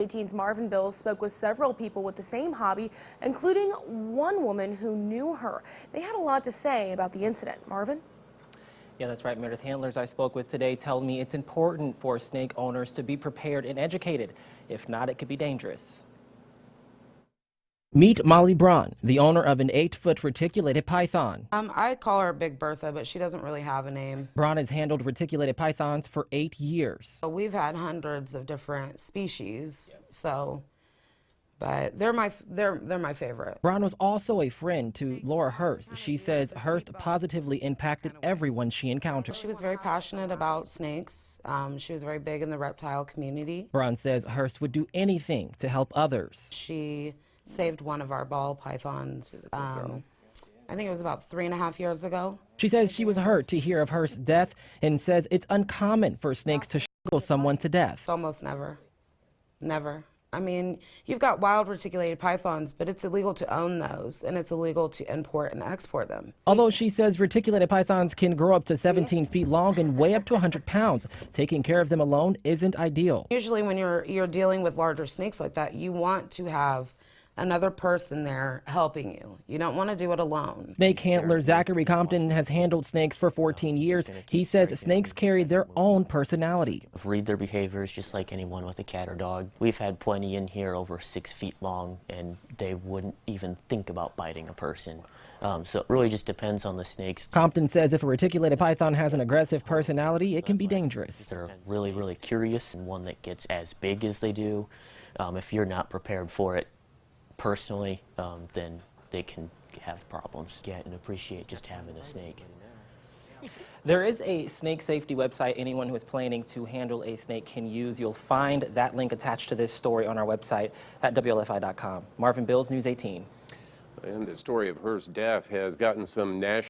18's Marvin Bills spoke with several people with the same hobby, including one woman who knew her. They had a lot to say about the incident. Marvin? Yeah, that's right. Meredith, handlers I spoke with today tell me it's important for snake owners to be prepared and educated. If not, it could be dangerous. Meet Molly Braun, the owner of an 8-foot reticulated python. I call her Big Bertha, but she doesn't really have a name. Braun has handled reticulated pythons for 8 years. So we've had hundreds of different species, but they're my favorite. Braun was also a friend to Laura Hurst. She says Hurst positively impacted everyone she encountered. She was very passionate about snakes. She was very big in the reptile community. Braun says Hurst would do anything to help others. She saved one of our ball pythons, I think it was about 3.5 years ago. She says she was hurt to hear of Hurst's death and says it's uncommon for snakes to strangle someone to death. Almost never. Never. I mean, you've got wild reticulated pythons, but it's illegal to own those, and it's illegal to import and export them. Although she says reticulated pythons can grow up to 17 feet long and weigh up to 100 pounds, taking care of them alone isn't ideal. Usually when you're dealing with larger snakes like that, you want to have another person there helping you. You don't want to do it alone. Snake handler Zachary Compton has handled snakes for 14 years. He says snakes carry their own personality. Read their behaviors just like anyone with a cat or dog. We've had plenty in here over 6 feet long, and they wouldn't even think about biting a person. So it really just depends on the snakes. Compton says if a reticulated python has an aggressive personality, it can be dangerous. They're really, really curious, and one that gets as big as they do, if you're not prepared for it personally, then they can have problems. Get and appreciate just having a snake. There is a snake safety website anyone who is planning to handle a snake can use. You'll find that link attached to this story on our website at WLFI.com. Marvin Bills, News 18. And the story of Hurst's death has gotten some national